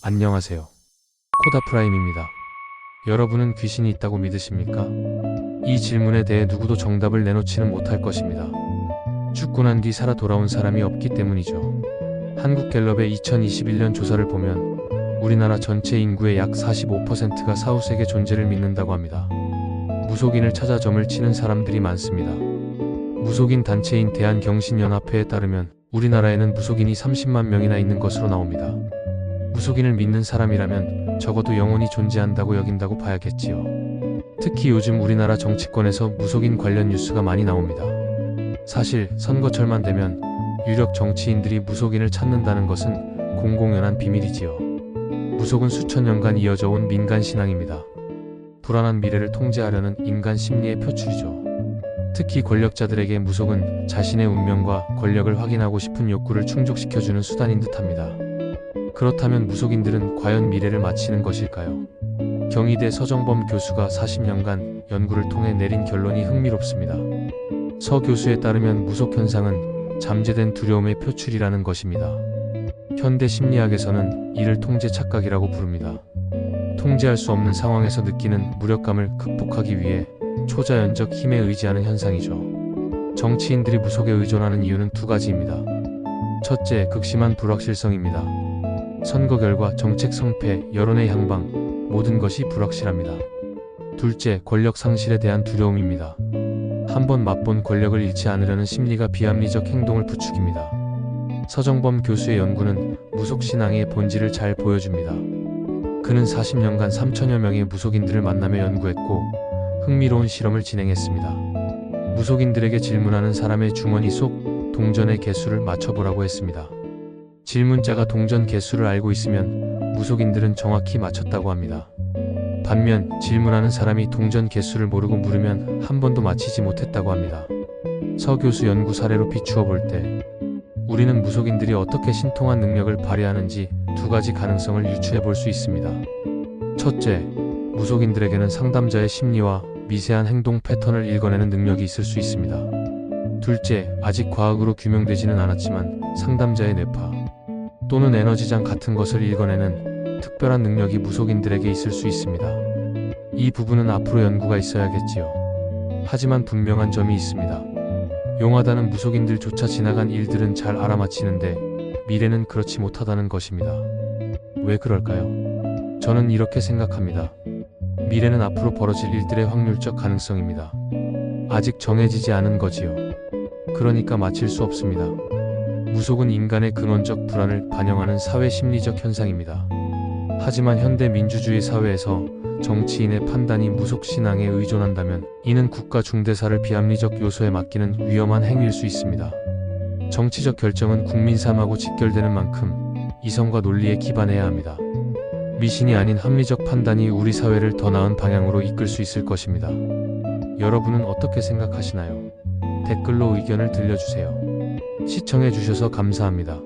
안녕하세요. 코다프라임입니다. 여러분은 귀신이 있다고 믿으십니까? 이 질문에 대해 누구도 정답을 내놓지는 못할 것입니다. 죽고 난 뒤 살아 돌아온 사람이 없기 때문이죠. 한국갤럽의 2021년 조사를 보면 우리나라 전체 인구의 약 45%가 사후세계 존재를 믿는다고 합니다. 무속인을 찾아 점을 치는 사람들이 많습니다. 무속인 단체인 대한경신연합회에 따르면 우리나라에는 무속인이 30만 명이나 있는 것으로 나옵니다. 무속인을 믿는 사람이라면 적어도 영혼이 존재한다고 여긴다고 봐야겠지요. 특히 요즘 우리나라 정치권에서 무속인 관련 뉴스가 많이 나옵니다. 사실 선거철만 되면 유력 정치인들이 무속인을 찾는다는 것은 공공연한 비밀이지요. 무속은 수천 년간 이어져 온 민간 신앙입니다. 불안한 미래를 통제하려는 인간 심리의 표출이죠. 특히 권력자들에게 무속은 자신의 운명과 권력을 확인하고 싶은 욕구를 충족시켜주는 수단인 듯합니다. 그렇다면 무속인들은 과연 미래를 맞히는 것일까요? 경희대 서정범 교수가 40년간 연구를 통해 내린 결론이 흥미롭습니다. 서 교수에 따르면 무속 현상은 잠재된 두려움의 표출이라는 것입니다. 현대 심리학에서는 이를 통제 착각이라고 부릅니다. 통제할 수 없는 상황에서 느끼는 무력감을 극복하기 위해 초자연적 힘에 의지하는 현상이죠. 정치인들이 무속에 의존하는 이유는 두 가지입니다. 첫째, 극심한 불확실성입니다. 선거 결과, 정책 성패, 여론의 향방, 모든 것이 불확실합니다. 둘째, 권력 상실에 대한 두려움입니다. 한번 맛본 권력을 잃지 않으려는 심리가 비합리적 행동을 부추깁니다. 서정범 교수의 연구는 무속신앙의 본질을 잘 보여줍니다. 그는 40년간 3천여 명의 무속인들을 만나며 연구했고 흥미로운 실험을 진행했습니다. 무속인들에게 질문하는 사람의 주머니 속 동전의 개수를 맞춰보라고 했습니다. 질문자가 동전 개수를 알고 있으면 무속인들은 정확히 맞췄다고 합니다. 반면 질문하는 사람이 동전 개수를 모르고 물으면 한 번도 맞히지 못했다고 합니다. 서 교수 연구 사례로 비추어 볼 때 우리는 무속인들이 어떻게 신통한 능력을 발휘하는지 두 가지 가능성을 유추해 볼 수 있습니다. 첫째, 무속인들에게는 상담자의 심리와 미세한 행동 패턴을 읽어내는 능력이 있을 수 있습니다. 둘째, 아직 과학으로 규명되지는 않았지만 상담자의 뇌파 또는 에너지장 같은 것을 읽어내는 특별한 능력이 무속인들에게 있을 수 있습니다. 이 부분은 앞으로 연구가 있어야겠지요. 하지만 분명한 점이 있습니다. 용하다는 무속인들조차 지나간 일들은 잘 알아맞히는데 미래는 그렇지 못하다는 것입니다. 왜 그럴까요? 저는 이렇게 생각합니다. 미래는 앞으로 벌어질 일들의 확률적 가능성입니다. 아직 정해지지 않은 거지요. 그러니까 맞힐 수 없습니다. 무속은 인간의 근원적 불안을 반영하는 사회 심리적 현상입니다. 하지만 현대 민주주의 사회에서 정치인의 판단이 무속 신앙에 의존한다면 이는 국가 중대사를 비합리적 요소에 맡기는 위험한 행위일 수 있습니다. 정치적 결정은 국민 삶하고 직결되는 만큼 이성과 논리에 기반해야 합니다. 미신이 아닌 합리적 판단이 우리 사회를 더 나은 방향으로 이끌 수 있을 것입니다. 여러분은 어떻게 생각하시나요? 댓글로 의견을 들려주세요. 시청해주셔서 감사합니다.